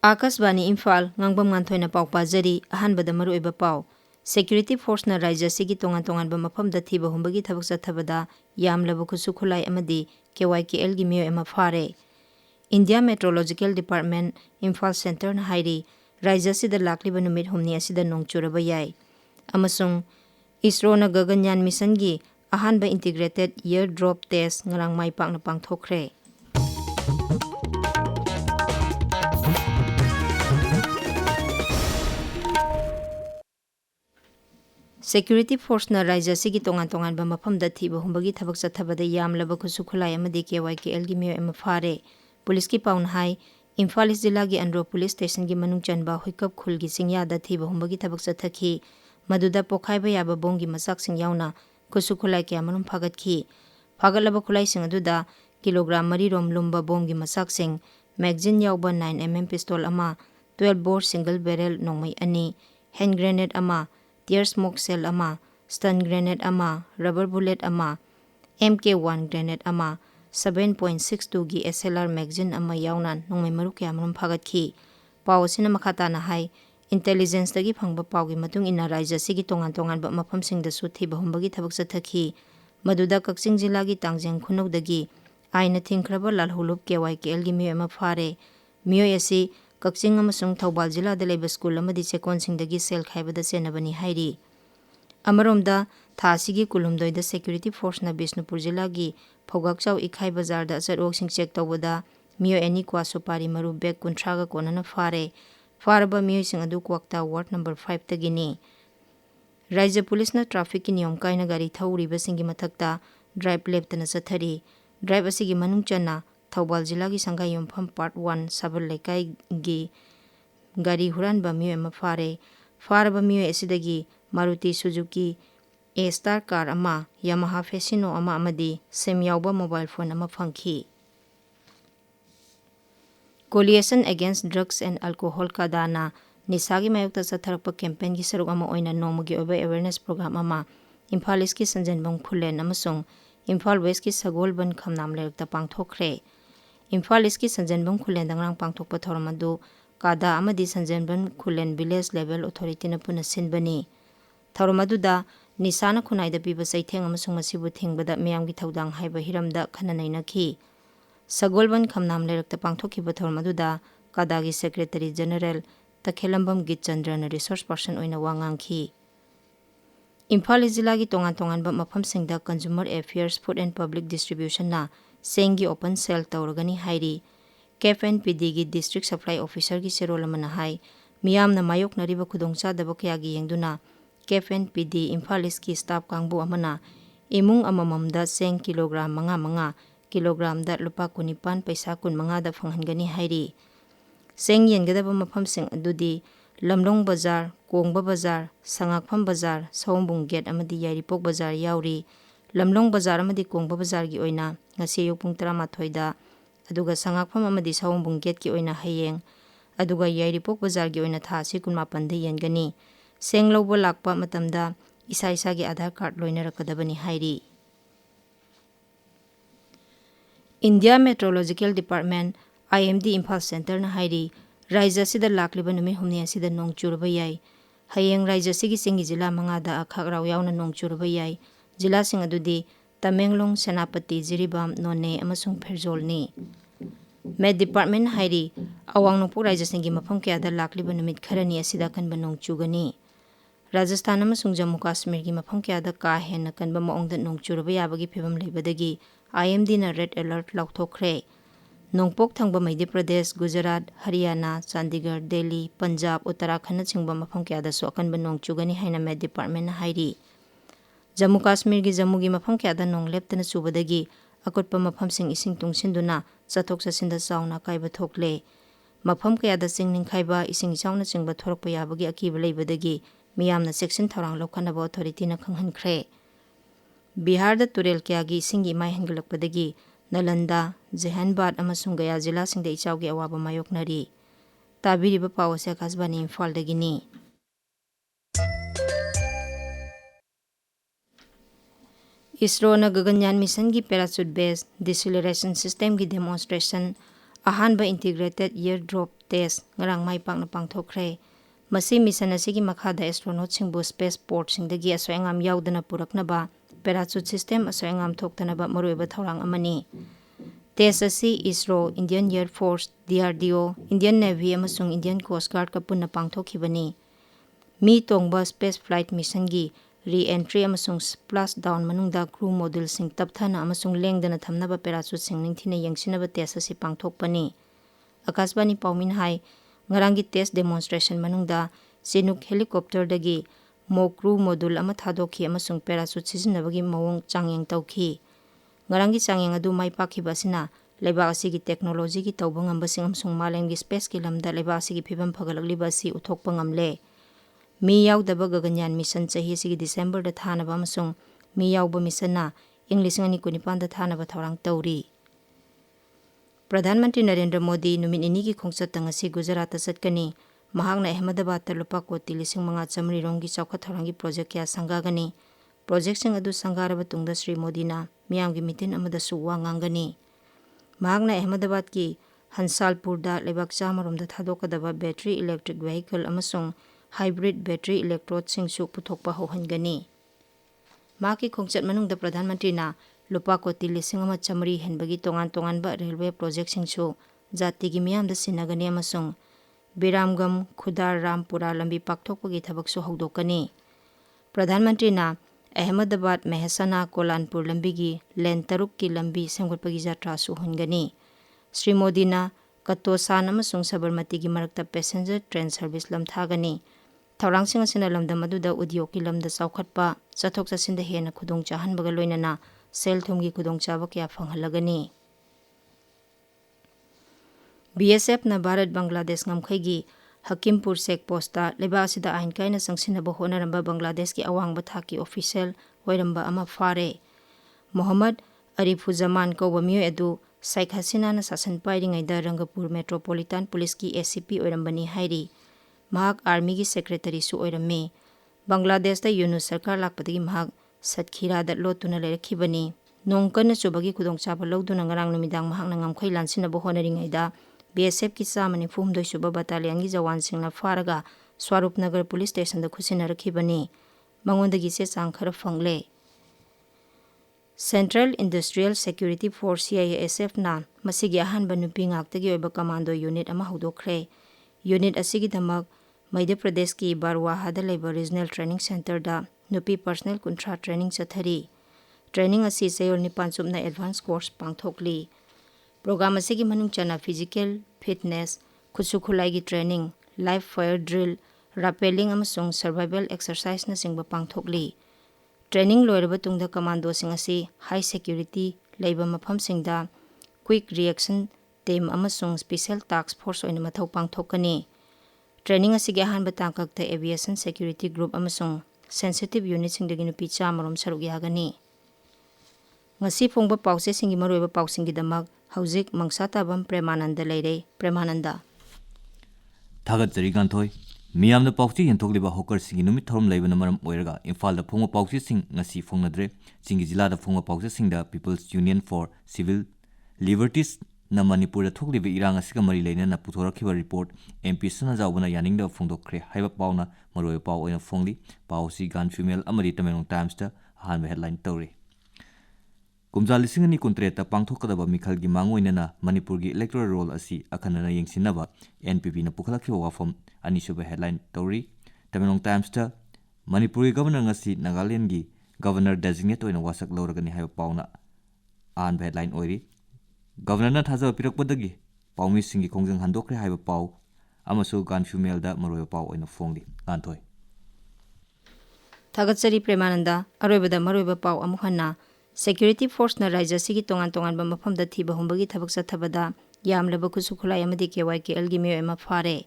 Akasbani Imphal Ngangbam Nganthoi na pau pajari ahanbada maruoiba pau Security Force na Raija sigi tongan-tonganba mafamda thiba humbagi thabak chathabada yamlaba khusu khulai amadi KYKL gi miyoi ama phare. India Meteorological Department Imphal Center na hairi Raija sida lakliba numit humni asida nong churaba yai. Amasung ISRO na Gaganyaan Mission gi ahanba Integrated Year Drop Test ngarang mai pakna pangthokre. Security Force na Raija sigi tongan-tonganba mafamda thiba humbagi thabak chathabada yamlaba khusu khulai amadi KYKL gi miyoi ama phare. Police ki paun hai Imphal Zilla gi Andro Police Station gi manung chanba huikap khul gi singyada thiba humbagi thabak chathaki maduda pokhaiba yaba bom gi masak sing yauna khusu khulai kya manum phagatki. Phagalaba khulai sing aduda kilogram 3 rom lumba bom gi masak sing magazine yauba 9mm pistol ama 12 bore single barrel nongmai ani hand grenade ama tear smoke cell ama, stun grenade ama, rubber bullet ama, MK1 grenade ama, 7.62 gi SLR magazine ama yaunan nongmai maru kya marum phagatki. Pau asina makhata na hai intelligence dagi phangba pau gi matung ina Raija sigi tongan-tongan ba mafam sing da su thiba humbagi thabak chathaki maduda Kakching Jilla gi Tangjeng Khunau dagi aina thingkhraba lalhulup KYKL gi miyoi ama phare. Miyoi asi Kakching amasung Thoubal Jilla da leba school amadi chekon sing dagi sel khaibada senabani hairi. Amaromda tha sigi kulumdoi da Security Force na Bishnupur Jilla gi Phogakchau Ikhai Bazar da acharok sing check tawbada miyoi ani kwa supari maru bag 30 ga konana phare. Faraba miyoi sing adu kwakta ward number 5 tagini. Raija Police na traffic ki niyom kaina gari thauriba singi mathakta drive left na chathari. Drive asigi manung chana Thoubal Jilla gi Sangai Yompham Part 1 Sabal Laikai gi gari huranba miyoi ama phare. Faraba miyoi asidagi Maruti Suzuki A-Star car ama Yamaha Fasino ama amadi sem yauba mobile phone ama phangki. Coalition Against Drugs and Alcohol kadana nisagi mayokta chatharakpa campaign gi saruk ama oina nomugi oba awareness program ama Imphal East ki Sanjanbam Khulen amasung Imphal West ki Sagolban Khamnam layakta pangthokre. Imphal East ki Sanjanbam Khulen dangrang pangthokpa thoramadu kada amadi Sanjanbam Khulen village level authority na puna sinbani. Thoramaduda nisana khunai da piba saitheng amasung masibu thingbada miyam gi thaudang haiba hiramda khananaina ki. Sagolban Khamnam layakta pangthokhiba thoramaduda kada gi Secretary General Takhelambam Gitchandra na resource person oina wangang ki. Imphal Jilla gi tongan-tongan ba mafam singda Consumer Affairs Food and Public Distribution na sengi open sale tawragani hairi. KFNPD gi District Supply Officer gi serol amana hai miyam na mayok nariba khudongcha daba kya gi yengduna KFNPD Imphal East ki staff kangbu amana imung amamamda seng kilogram manga kilogram da lupa kunipan paisa kun manga da fanghangani hairi. Seng yengadaba mafam sing adudi Lamlong Bazar, Kongba Bazar, Sangakpham Bazar, Saumbung Gate amadi Yairipok Bazar yauri. Lamlong Bazar amadi Kongba Bazar gi oina ngasi yopung 13 da aduga Sangakpham amadi Saumbung Gate ki oina hayeng aduga Yairipok Bazar gi oina tha si 18 da yengani. Seng lawba lakpa matamda isa-isa gi Aadhaar card loina rakadabani hairi. India Meteorological Department IMD Imphal Center na hairi Raija sida lakliba numi humni asida nong churaba yai. Hayeng Raija sigi singi jila mangada akhak raw yauna nong churaba yai. Jila sing adudi Tamenglong, Senapati, Jiribam, None amasung Pherzol ni. Med Department hairi awang nongpok Raija singi mafam kaya da lakliba numit kharani asida kanba nong chugani. Rajasthan amasung Jammu Kashmir gi mafam kaya da ka henna kanba maongda nong churaba yabagi phibam leibadagi IMD na red alert lauthokre. Nongpok thangba Madhya Pradesh, Gujarat, Haryana, Chandigarh, Delhi, Punjab, Uttarakhand na chingba mafam kaya da su akanba nong chugani haina Med Department na hairi. Jammu Kashmir gi Jammu gi mafam kaya da nong leptana chubadagi akutpa mafam sing ising tungsinduna chathok chasinda chauna kaiba thokle. Mafam kaya da chingning khaiba ising chauna chingba thorakpa yabagi akiba leibadagi miyamna section thorang lokhanaba authority na khanghankre. Bihar da turel kaya gi isingi mai hangalakpadagi Nalanda, Jehanbad amasung Gaya Jilla singda ichawgi awaba mayoknari. Tabiriba pawase Akasbani Imphal dagini. ISRO na Gaganyaan Mission gi parachute based deceleration system gi demonstration ahanba integrated airdrop test ngarang mai pakna pangthokre masi mission asigi makhada astronaut singbu space port singdagi asoyangam yaudana puraknaba parachute system asoyangam thoktanaba maroiba thorang amani test asi ISRO Indian Air Force DRDO Indian Navy amasung Indian Coast Guard ka punna pangthokhibani mi tongba space flight mission gi re-entry amasung splash down manungda crew module sing tapthana amasung lengdana thamnaba parachute sing ningthina yengsinaba test asi pangthokpani Akasbani paumin hai ngarangi test demonstration manungda Chinook helicopter dagi mo crew module ama thadokhi amasung parachute sizinabagi mawong changyeng tawkhi ngarangi changyeng adu mai pakhibasina leba asigi technology gi tawbangam basing amsung malengi space ki lamda leba asigi phibam phagalakliba si uthokpa ngamle mi yaudaba gaganyan mission chahi sigi December da thanaba amasung mi yauba mission na English ngani kunipan da thanaba thorang tawri Pradhan Mantri Narendra Modi numit ini ki khongchat tangasi Gujarat satkani mahakna Ahmedabad ta lupa koti 5,500 rongi chawkha thorangi project ya sangagani project sing adu sangaraba tungda Sri Modi na miyamgi mitin amada suwa ngangani mahakna Ahmedabad ki Hansalpur da lebak chamarom da thadokadaba battery electric vehicle amasung hybrid battery electrode sing su puthokpa hohangani maki khongchat manungda Pradhan Mantri na lupa koti 5,500 henbagi tongan ba railway project singsu jati gi miyam da sinagani amasung Biramgam Khudar Rampura lambi pakthokpagi thabaksu hawdokani Pradhan Mantri na Ahmedabad Mehsana Kolanpur lambi gi len taruk ki lambi semgotpagi jatra su hungani Sri Modi na Katosan amasung Sabarmati gi marakta passenger train service lamthagani thawrangsing asina lamda maduda udyog ki lamda chawkhatpa chathok chasinda hena khudong chahanbaga loinana sel thumgi khudong chaba kya phanghalagani BSF na Bharat Bangladesh ngamkhaigi Hakimpur Sek Posta leba asida ain kaina sangsinaba honaramba Bangladesh ki awangba thaki official oiramba ama fare Mohammad Arifuzzaman ko wamiyo edu Sheikh Hasina na sasan pairingai da Rangapur Metropolitan Police ki ACP oirambani hairi mahak army gi secretary su oirami Bangladesh da Yunus sarkar lakpadagi mahak Satkhira da lotuna lerekhibani nongkana chubagi khudongchaba loduna ngarang numidang mahakna ngamkhai lansinaba honaringai da BSF ki chamani fumdoi suba battalion gi jawan singna faraga Swarup Nagar police station da khusina rakhibani mangondagi se chang khara phangle Central Industrial Security Force CISF na masigi ahanba nupi ngaktagi oiba commando unit ama hawdokre unit asigi dhamak Madhya Pradesh ki Barwaha da leba regional training center da nupi personal kuntra training chathari training asi sayol ni panchupna advanced course pangthokli program asigi manung chana physical fitness khusukhulai gi training live fire drill rappelling amasung survival exercise na singba pangthokli training loiraba tungda commando sing asi high security leiba mafam singda quick reaction team amasung special task force oina mathau pangthokani training asigi ahanba tangkakta aviation security group amasung sensitive unit singdagi nupi chamarom saruk yagani ngasi phongba pause singi maroiba pausingi damak haujik Mangsatabam Premananda leire Premananda Thagat jari Nganthoi miyamna pauchi yenthokliba hawker singi numit thorom leibana maram oiraga Imphal da phongba pauchi sing ngasi phongnadre singi jila da phongba pauchi singda People's Union for Civil Liberties na Manipuri da thokliba irang asiga mari leina na puthorakhiba report MP Sana Jawbana yaningda phongdokkhre haiba pauna maroi pau oina phongli pausi gan female amari Tamelong Times da hanba headline tawri Kumja lising ani kuntreta pangthokadaba mikhalgi mangoinana Manipurgi electoral roll asi akhanana yengsinaba NPP na pukhalakhiba wafam ani suba headline tawri Tamelong Times ta Manipuri governor ngasi Nagaland gi governor designate oina wasak lawragani haiba pauna an headline oiri governor na thaja pirakpadagi paumi singi khongjang handokre haiba pau amasu gan female da maroi pau oina phongli Nganthoi Thagatsari Premananda aroibada maroiba pau amukhanna Security Force na Raja sigi tongan ba mafam da thiba humbagi thabak chathabada yamlaba khusukhulai amadi KYKL gi meo ema fare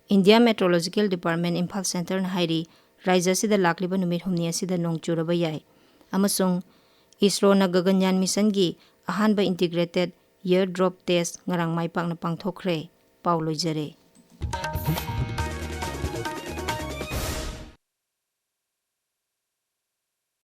India Meteorological Department Imphal Center na hairi Raja sida lakliba numit humni asida nong churaba yai amasung ISRO na Gaganyaan mission gi ahanba integrated airdrop test ngarang mai pakna pangthokre pau loijare